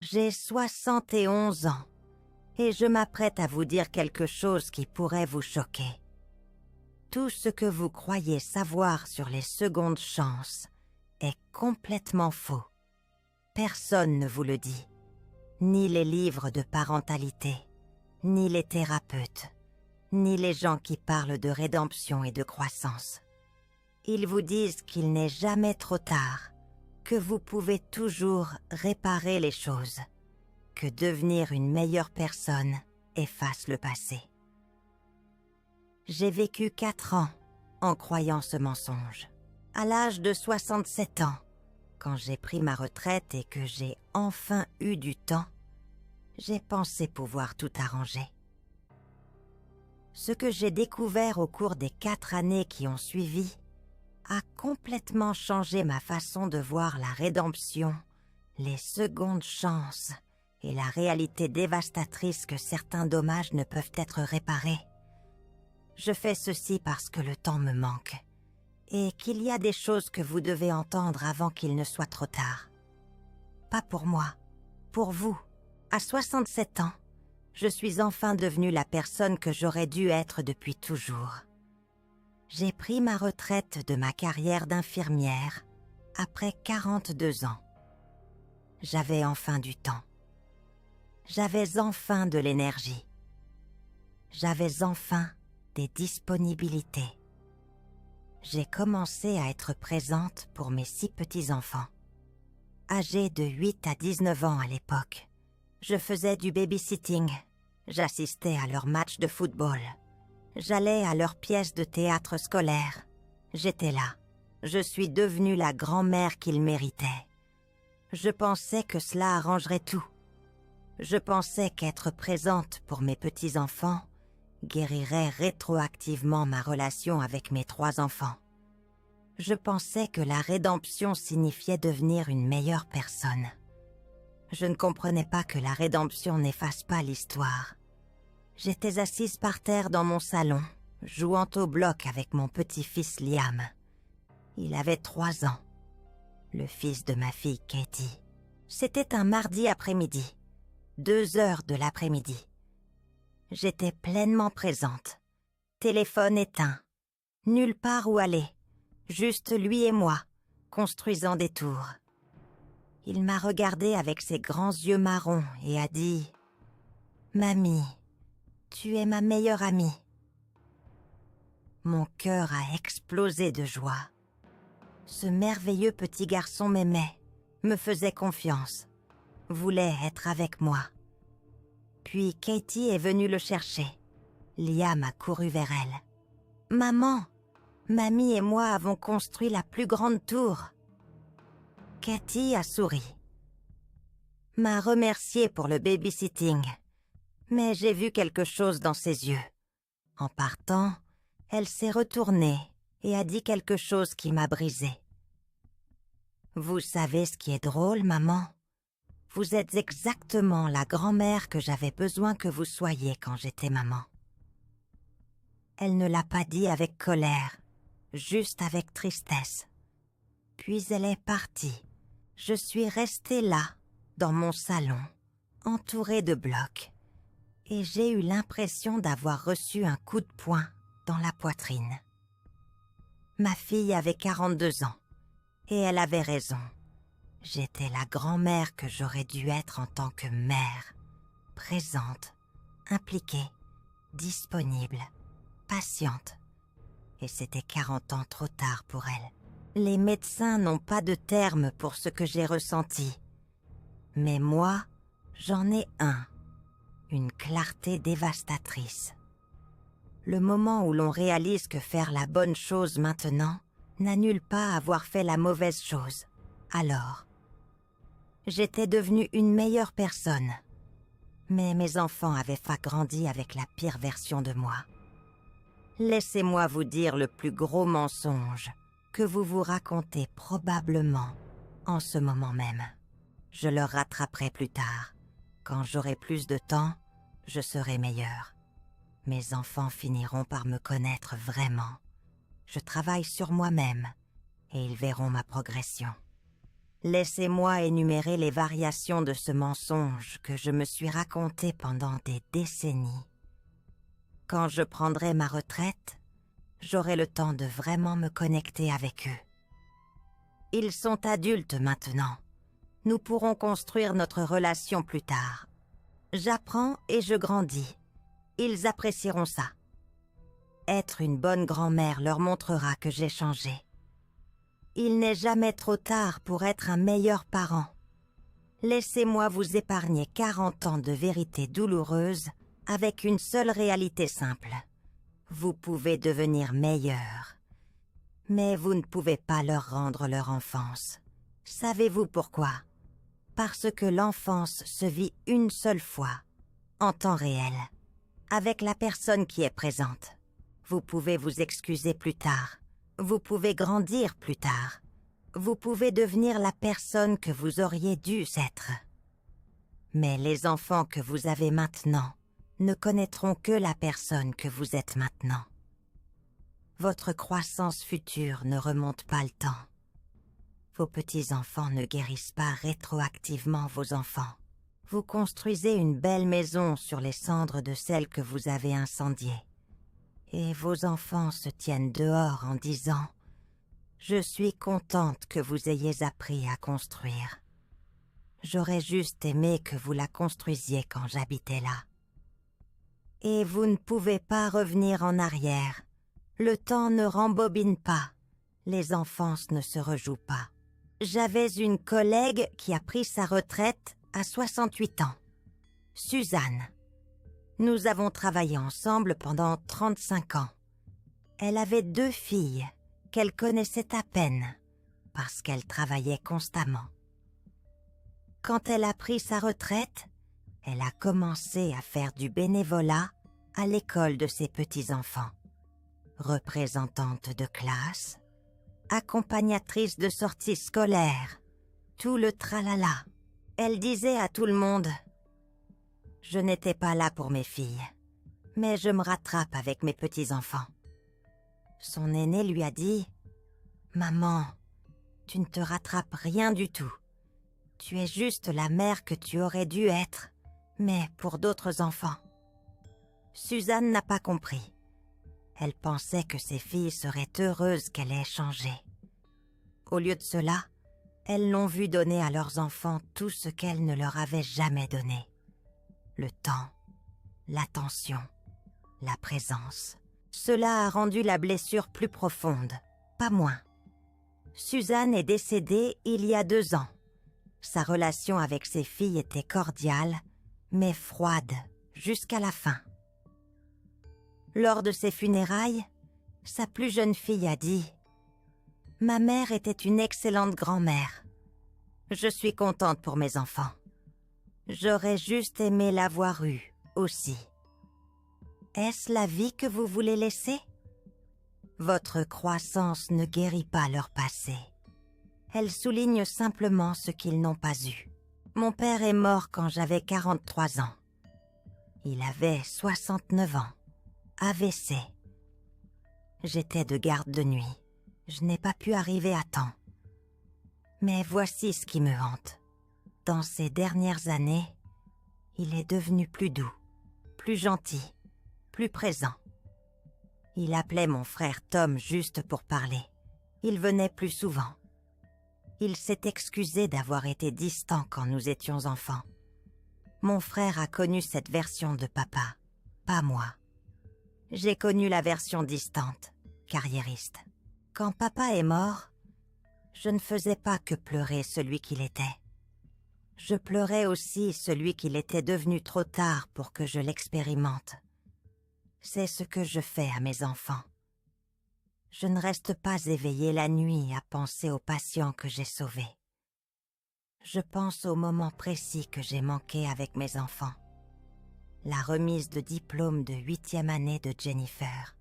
J'ai 71 ans et je m'apprête à vous dire quelque chose qui pourrait vous choquer. Tout ce que vous croyez savoir sur les secondes chances est complètement faux. Personne ne vous le dit, ni les livres de parentalité, ni les thérapeutes, ni les gens qui parlent de rédemption et de croissance. Ils vous disent qu'il n'est jamais trop tard, que vous pouvez toujours réparer les choses, que devenir une meilleure personne efface le passé. J'ai vécu 4 ans en croyant ce mensonge. À l'âge de 67 ans, quand j'ai pris ma retraite et que j'ai enfin eu du temps, j'ai pensé pouvoir tout arranger. Ce que j'ai découvert au cours des 4 années qui ont suivi a complètement changé ma façon de voir la rédemption, les secondes chances et la réalité dévastatrice que certains dommages ne peuvent être réparés. Je fais ceci parce que le temps me manque et qu'il y a des choses que vous devez entendre avant qu'il ne soit trop tard. Pas pour moi, pour vous. À 67 ans, je suis enfin devenue la personne que j'aurais dû être depuis toujours. J'ai pris ma retraite de ma carrière d'infirmière après 42 ans. J'avais enfin du temps. J'avais enfin de l'énergie. J'avais enfin des disponibilités. J'ai commencé à être présente pour mes 6 petits-enfants. Âgés de 8 à 19 ans à l'époque, je faisais du babysitting. J'assistais à leurs matchs de football. J'allais à leurs pièces de théâtre scolaire. J'étais là. Je suis devenue la grand-mère qu'ils méritaient. Je pensais que cela arrangerait tout. Je pensais qu'être présente pour mes petits-enfants guérirait rétroactivement ma relation avec mes 3 enfants. Je pensais que la rédemption signifiait devenir une meilleure personne. Je ne comprenais pas que la rédemption n'efface pas l'histoire. J'étais assise par terre dans mon salon, jouant au bloc avec mon petit-fils Liam. Il avait 3 ans, le fils de ma fille Katie. C'était un mardi après-midi, 2 heures de l'après-midi. J'étais pleinement présente, téléphone éteint, nulle part où aller, juste lui et moi, construisant des tours. Il m'a regardée avec ses grands yeux marrons et a dit « Mamie, tu es ma meilleure amie. » Mon cœur a explosé de joie. Ce merveilleux petit garçon m'aimait, me faisait confiance, voulait être avec moi. Puis Katie est venue le chercher. Liam a couru vers elle. « Maman, mamie et moi avons construit la plus grande tour. » Katie a souri. M'a remercié pour le babysitting, mais j'ai vu quelque chose dans ses yeux. En partant, elle s'est retournée et a dit quelque chose qui m'a brisé. « Vous savez ce qui est drôle, maman ? Vous êtes exactement la grand-mère que j'avais besoin que vous soyez quand j'étais maman. » Elle ne l'a pas dit avec colère, juste avec tristesse. Puis elle est partie. Je suis restée là, dans mon salon, entourée de blocs, et j'ai eu l'impression d'avoir reçu un coup de poing dans la poitrine. Ma fille avait 42 ans, et elle avait raison. J'étais la grand-mère que j'aurais dû être en tant que mère, présente, impliquée, disponible, patiente. Et c'était 40 ans trop tard pour elle. Les médecins n'ont pas de terme pour ce que j'ai ressenti. Mais moi, j'en ai un, une clarté dévastatrice. Le moment où l'on réalise que faire la bonne chose maintenant n'annule pas avoir fait la mauvaise chose. Alors, j'étais devenue une meilleure personne. Mais mes enfants avaient grandi avec la pire version de moi. Laissez-moi vous dire le plus gros mensonge que vous vous racontez probablement en ce moment même. Je le rattraperai plus tard. Quand j'aurai plus de temps, je serai meilleure. Mes enfants finiront par me connaître vraiment. Je travaille sur moi-même et ils verront ma progression. Laissez-moi énumérer les variations de ce mensonge que je me suis raconté pendant des décennies. Quand je prendrai ma retraite, j'aurai le temps de vraiment me connecter avec eux. Ils sont adultes maintenant. Nous pourrons construire notre relation plus tard. J'apprends et je grandis. Ils apprécieront ça. Être une bonne grand-mère leur montrera que j'ai changé. Il n'est jamais trop tard pour être un meilleur parent. Laissez-moi vous épargner 40 ans de vérité douloureuse avec une seule réalité simple. Vous pouvez devenir meilleur. Mais vous ne pouvez pas leur rendre leur enfance. Savez-vous pourquoi? Parce que l'enfance se vit une seule fois, en temps réel, avec la personne qui est présente. Vous pouvez vous excuser plus tard. Vous pouvez grandir plus tard. Vous pouvez devenir la personne que vous auriez dû être. Mais les enfants que vous avez maintenant ne connaîtront que la personne que vous êtes maintenant. Votre croissance future ne remonte pas le temps. Vos petits-enfants ne guérissent pas rétroactivement vos enfants. Vous construisez une belle maison sur les cendres de celle que vous avez incendiée. Et vos enfants se tiennent dehors en disant « Je suis contente que vous ayez appris à construire. J'aurais juste aimé que vous la construisiez quand j'habitais là. » Et vous ne pouvez pas revenir en arrière. Le temps ne rembobine pas. Les enfances ne se rejouent pas. J'avais une collègue qui a pris sa retraite à 68 ans. Suzanne. Nous avons travaillé ensemble pendant 35 ans. Elle avait 2 filles qu'elle connaissait à peine parce qu'elle travaillait constamment. Quand elle a pris sa retraite, elle a commencé à faire du bénévolat à l'école de ses petits-enfants. Représentante de classe, accompagnatrice de sorties scolaires, tout le tralala. Elle disait à tout le monde « Je n'étais pas là pour mes filles, mais je me rattrape avec mes petits-enfants. » Son aîné lui a dit « Maman, tu ne te rattrapes rien du tout. Tu es juste la mère que tu aurais dû être, mais pour d'autres enfants. » Suzanne n'a pas compris. Elle pensait que ses filles seraient heureuses qu'elle ait changé. Au lieu de cela, elles l'ont vue donner à leurs enfants tout ce qu'elle ne leur avait jamais donné. Le temps, l'attention, la présence. Cela a rendu la blessure plus profonde, pas moins. Suzanne est décédée il y a 2 ans. Sa relation avec ses filles était cordiale, mais froide jusqu'à la fin. Lors de ses funérailles, sa plus jeune fille a dit « Ma mère était une excellente grand-mère. Je suis contente pour mes enfants. J'aurais juste aimé l'avoir eue aussi. » Est-ce la vie que vous voulez laisser? Votre croissance ne guérit pas leur passé. Elle souligne simplement ce qu'ils n'ont pas eu. Mon père est mort quand j'avais 43 ans. Il avait 69 ans. AVC. J'étais de garde de nuit. Je n'ai pas pu arriver à temps. Mais voici ce qui me hante. Dans ces dernières années, il est devenu plus doux, plus gentil, plus présent. Il appelait mon frère Tom juste pour parler. Il venait plus souvent. Il s'est excusé d'avoir été distant quand nous étions enfants. Mon frère a connu cette version de papa, pas moi. J'ai connu la version distante, carriériste. Quand papa est mort, je ne faisais pas que pleurer celui qu'il était. Je pleurais aussi celui qu'il était devenu trop tard pour que je l'expérimente. C'est ce que je fais à mes enfants. Je ne reste pas éveillée la nuit à penser aux patients que j'ai sauvés. Je pense au moment précis que j'ai manqué avec mes enfants. La remise de diplôme de 8e année de Jennifer.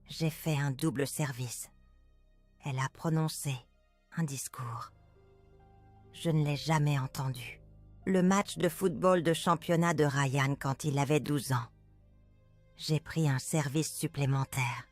J'ai fait un double service. Elle a prononcé un discours. Je ne l'ai jamais entendu. Le match de football de championnat de Ryan quand il avait 12 ans. J'ai pris un service supplémentaire.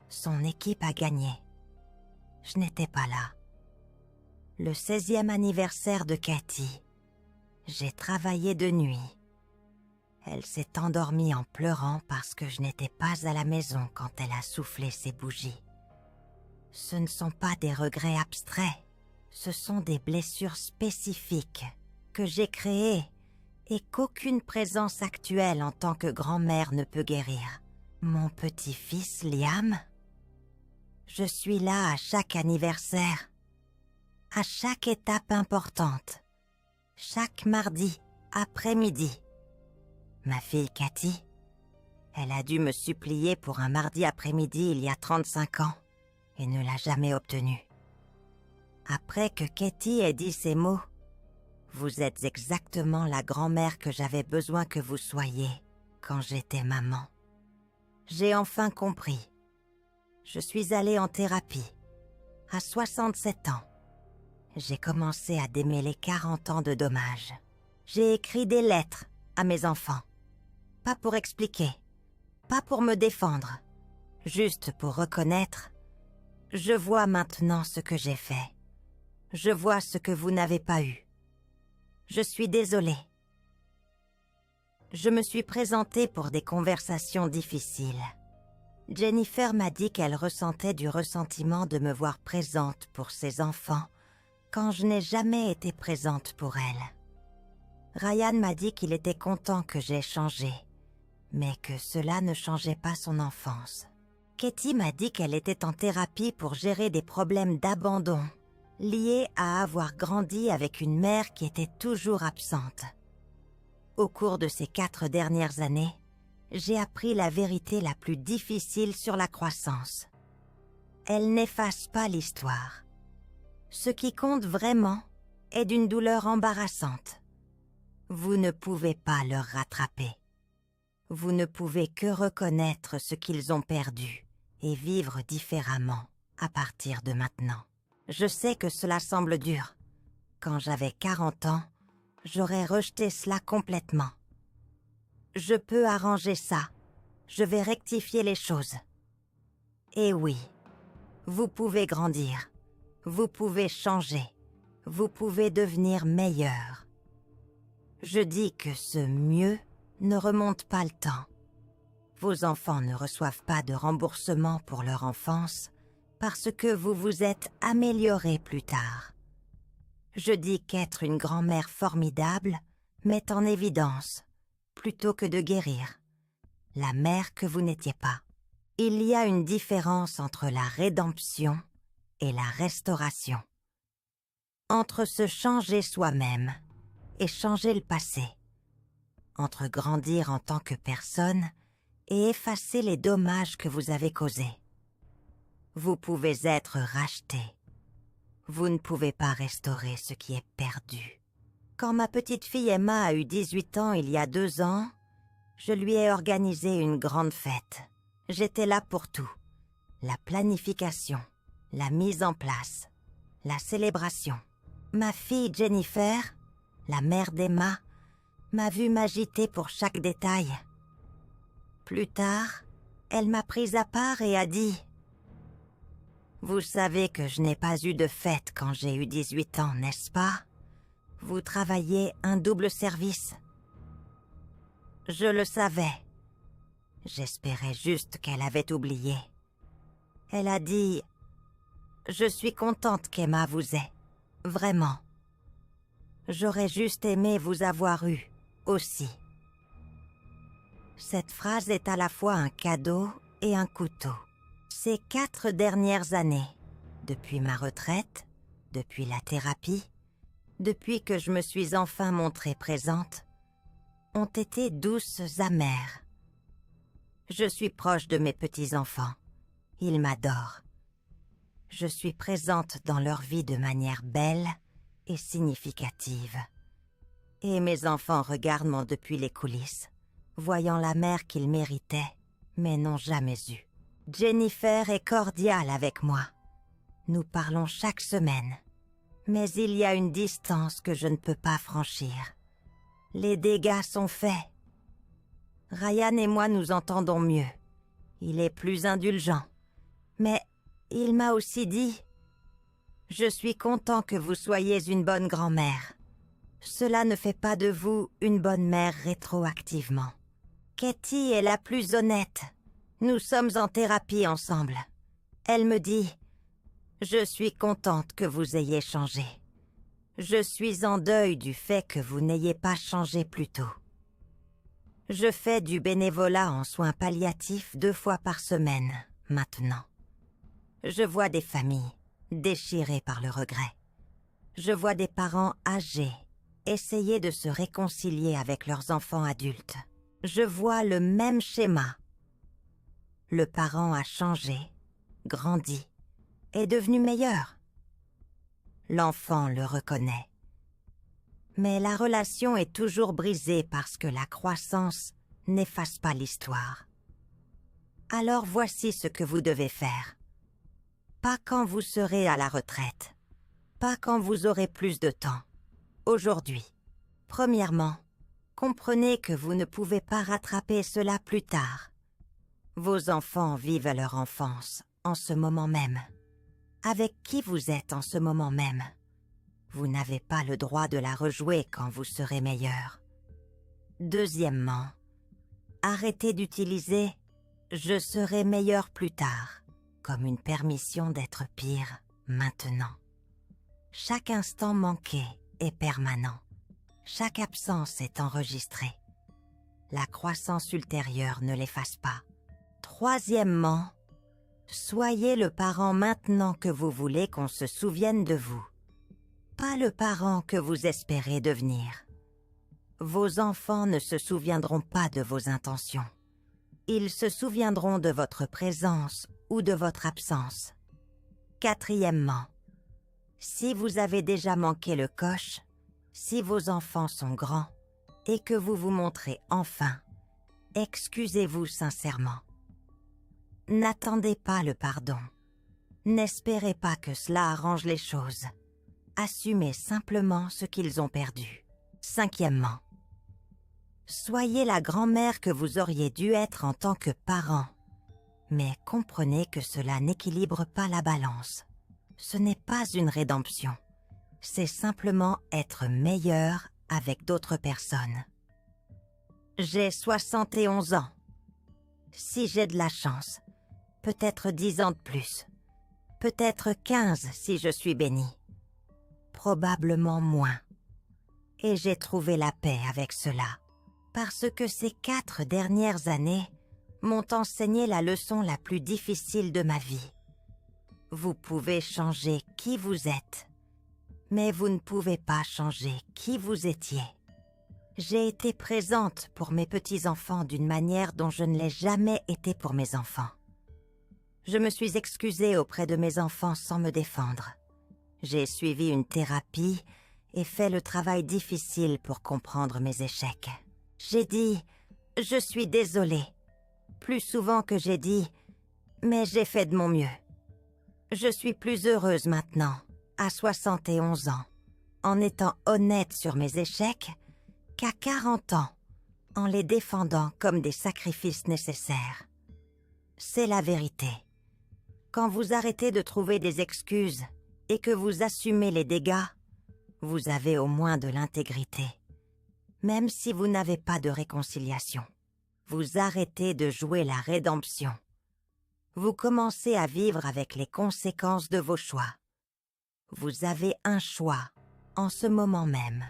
Son équipe a gagné. Je n'étais pas là. le 16e anniversaire de Katie. J'ai travaillé de nuit. Elle s'est endormie en pleurant parce que je n'étais pas à la maison quand elle a soufflé ses bougies. Ce ne sont pas des regrets abstraits, ce sont des blessures spécifiques que j'ai créées et qu'aucune présence actuelle en tant que grand-mère ne peut guérir. Mon petit-fils Liam, je suis là à chaque anniversaire, à chaque étape importante, chaque mardi après-midi. Ma fille Katie, elle a dû me supplier pour un mardi après-midi il y a 35 ans et ne l'a jamais obtenu. Après que Katie ait dit ces mots, vous êtes exactement la grand-mère que j'avais besoin que vous soyez quand j'étais maman. J'ai enfin compris. Je suis allée en thérapie. À 67 ans, j'ai commencé à démêler 40 ans de dommages. J'ai écrit des lettres à mes enfants. Pas pour expliquer, pas pour me défendre, juste pour reconnaître. Je vois maintenant ce que j'ai fait. Je vois ce que vous n'avez pas eu. Je suis désolée. Je me suis présentée pour des conversations difficiles. Jennifer m'a dit qu'elle ressentait du ressentiment de me voir présente pour ses enfants quand je n'ai jamais été présente pour elle. Ryan m'a dit qu'il était content que j'aie changé, mais que cela ne changeait pas son enfance. Katie m'a dit qu'elle était en thérapie pour gérer des problèmes d'abandon liés à avoir grandi avec une mère qui était toujours absente. Au cours de ces 4 dernières années, j'ai appris la vérité la plus difficile sur la croissance. Elle n'efface pas l'histoire. Ce qui compte vraiment est d'une douleur embarrassante. Vous ne pouvez pas leur rattraper. Vous ne pouvez que reconnaître ce qu'ils ont perdu et vivre différemment à partir de maintenant. Je sais que cela semble dur. Quand j'avais 40 ans, j'aurais rejeté cela complètement. Je peux arranger ça. Je vais rectifier les choses. Et oui, vous pouvez grandir. Vous pouvez changer. Vous pouvez devenir meilleur. Je dis que ce mieux ne remonte pas le temps. Vos enfants ne reçoivent pas de remboursement pour leur enfance parce que vous vous êtes amélioré plus tard. Je dis qu'être une grand-mère formidable met en évidence, plutôt que de guérir, la mère que vous n'étiez pas. Il y a une différence entre la rédemption et la restauration. Entre se changer soi-même et changer le passé. Entre grandir en tant que personne et effacer les dommages que vous avez causés. Vous pouvez être racheté. Vous ne pouvez pas restaurer ce qui est perdu. Quand ma petite fille Emma a eu 18 ans il y a 2 ans, je lui ai organisé une grande fête. J'étais là pour tout. La planification, la mise en place, la célébration. Ma fille Jennifer, la mère d'Emma, m'a vu m'agiter pour chaque détail. Plus tard, elle m'a prise à part et a dit « Vous savez que je n'ai pas eu de fête quand j'ai eu 18 ans, n'est-ce pas? Vous travaillez un double service. » Je le savais. J'espérais juste qu'elle avait oublié. Elle a dit « Je suis contente qu'Emma vous ait, vraiment. J'aurais juste aimé vous avoir eu, aussi. » Cette phrase est à la fois un cadeau et un couteau. Ces 4 dernières années, depuis ma retraite, depuis la thérapie, depuis que je me suis enfin montrée présente, ont été douces amères. Je suis proche de mes petits-enfants. Ils m'adorent. Je suis présente dans leur vie de manière belle et significative. Et mes enfants regardent moi depuis les coulisses, voyant la mère qu'ils méritaient, mais n'ont jamais eue. Jennifer est cordiale avec moi. Nous parlons chaque semaine. Mais il y a une distance que je ne peux pas franchir. Les dégâts sont faits. Ryan et moi nous entendons mieux. Il est plus indulgent. Mais il m'a aussi dit Je suis content que vous soyez une bonne grand-mère. Cela ne fait pas de vous une bonne mère rétroactivement. Katie est la plus honnête. Nous sommes en thérapie ensemble. Elle me dit « Je suis contente que vous ayez changé. Je suis en deuil du fait que vous n'ayez pas changé plus tôt. » Je fais du bénévolat en soins palliatifs 2 fois par semaine, maintenant. Je vois des familles déchirées par le regret. Je vois des parents âgés essayer de se réconcilier avec leurs enfants adultes. Je vois le même schéma. Le parent a changé, grandi, est devenu meilleur. L'enfant le reconnaît. Mais la relation est toujours brisée parce que la croissance n'efface pas l'histoire. Alors voici ce que vous devez faire. Pas quand vous serez à la retraite. Pas quand vous aurez plus de temps. Aujourd'hui. Premièrement, comprenez que vous ne pouvez pas rattraper cela plus tard. Vos enfants vivent leur enfance en ce moment même. Avec qui vous êtes en ce moment même. Vous n'avez pas le droit de la rejouer quand vous serez meilleur. Deuxièmement, arrêtez d'utiliser « je serai meilleur plus tard » comme une permission d'être pire maintenant. Chaque instant manqué est permanent. Chaque absence est enregistrée. La croissance ultérieure ne l'efface pas. Troisièmement, soyez le parent maintenant que vous voulez qu'on se souvienne de vous. Pas le parent que vous espérez devenir. Vos enfants ne se souviendront pas de vos intentions. Ils se souviendront de votre présence ou de votre absence. Quatrièmement, si vous avez déjà manqué le coche, si vos enfants sont grands et que vous vous montrez enfin, excusez-vous sincèrement. N'attendez pas le pardon. N'espérez pas que cela arrange les choses. Assumez simplement ce qu'ils ont perdu. Cinquièmement, soyez la grand-mère que vous auriez dû être en tant que parent. Mais comprenez que cela n'équilibre pas la balance. Ce n'est pas une rédemption. C'est simplement être meilleur avec d'autres personnes. J'ai 71 ans. Si j'ai de la chance, peut-être 10 ans de plus. Peut-être 15 si je suis bénie. Probablement moins. Et j'ai trouvé la paix avec cela. Parce que ces 4 dernières années m'ont enseigné la leçon la plus difficile de ma vie. Vous pouvez changer qui vous êtes, mais vous ne pouvez pas changer qui vous étiez. J'ai été présente pour mes petits-enfants d'une manière dont je ne l'ai jamais été pour mes enfants. Je me suis excusée auprès de mes enfants sans me défendre. J'ai suivi une thérapie et fait le travail difficile pour comprendre mes échecs. J'ai dit « je suis désolée », plus souvent que j'ai dit « mais j'ai fait de mon mieux ». Je suis plus heureuse maintenant, à 71 ans, en étant honnête sur mes échecs, qu'à 40 ans, en les défendant comme des sacrifices nécessaires. C'est la vérité. Quand vous arrêtez de trouver des excuses et que vous assumez les dégâts, vous avez au moins de l'intégrité. Même si vous n'avez pas de réconciliation, vous arrêtez de jouer la rédemption. Vous commencez à vivre avec les conséquences de vos choix. Vous avez un choix en ce moment même,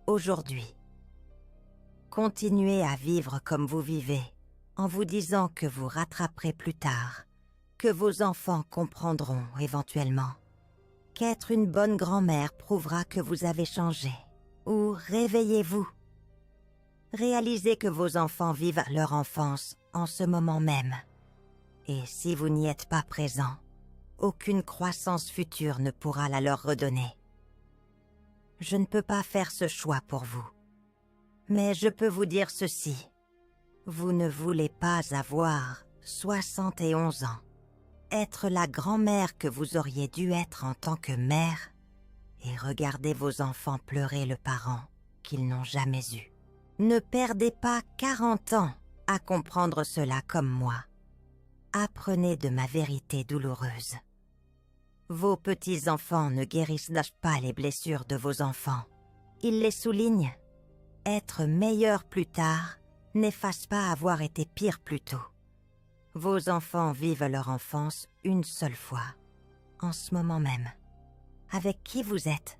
aujourd'hui. Continuez à vivre comme vous vivez, en vous disant que vous rattraperez plus tard, que vos enfants comprendront éventuellement, qu'être une bonne grand-mère prouvera que vous avez changé, ou réveillez-vous. Réalisez que vos enfants vivent leur enfance en ce moment même. Et si vous n'y êtes pas présent, aucune croissance future ne pourra la leur redonner. Je ne peux pas faire ce choix pour vous. Mais je peux vous dire ceci. Vous ne voulez pas avoir 71 ans. Être la grand-mère que vous auriez dû être en tant que mère et regarder vos enfants pleurer le parent qu'ils n'ont jamais eu. Ne perdez pas 40 ans à comprendre cela comme moi. Apprenez de ma vérité douloureuse. Vos petits-enfants ne guérissent pas les blessures de vos enfants. Ils les soulignent. Être meilleur plus tard n'efface pas avoir été pire plus tôt. Vos enfants vivent leur enfance une seule fois, en ce moment même. Avec qui vous êtes,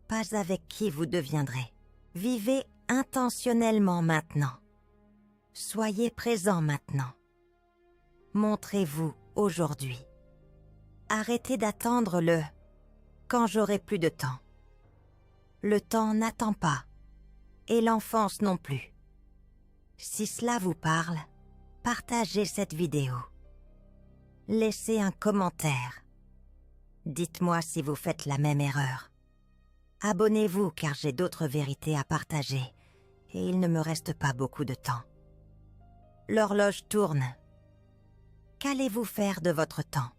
pas avec qui vous deviendrez. Vivez intentionnellement maintenant. Soyez présent maintenant. Montrez-vous aujourd'hui. Arrêtez d'attendre le « quand j'aurai plus de temps ». Le temps n'attend pas, et l'enfance non plus. Si cela vous parle, partagez cette vidéo. Laissez un commentaire. Dites-moi si vous faites la même erreur. Abonnez-vous car j'ai d'autres vérités à partager et il ne me reste pas beaucoup de temps. L'horloge tourne. Qu'allez-vous faire de votre temps ?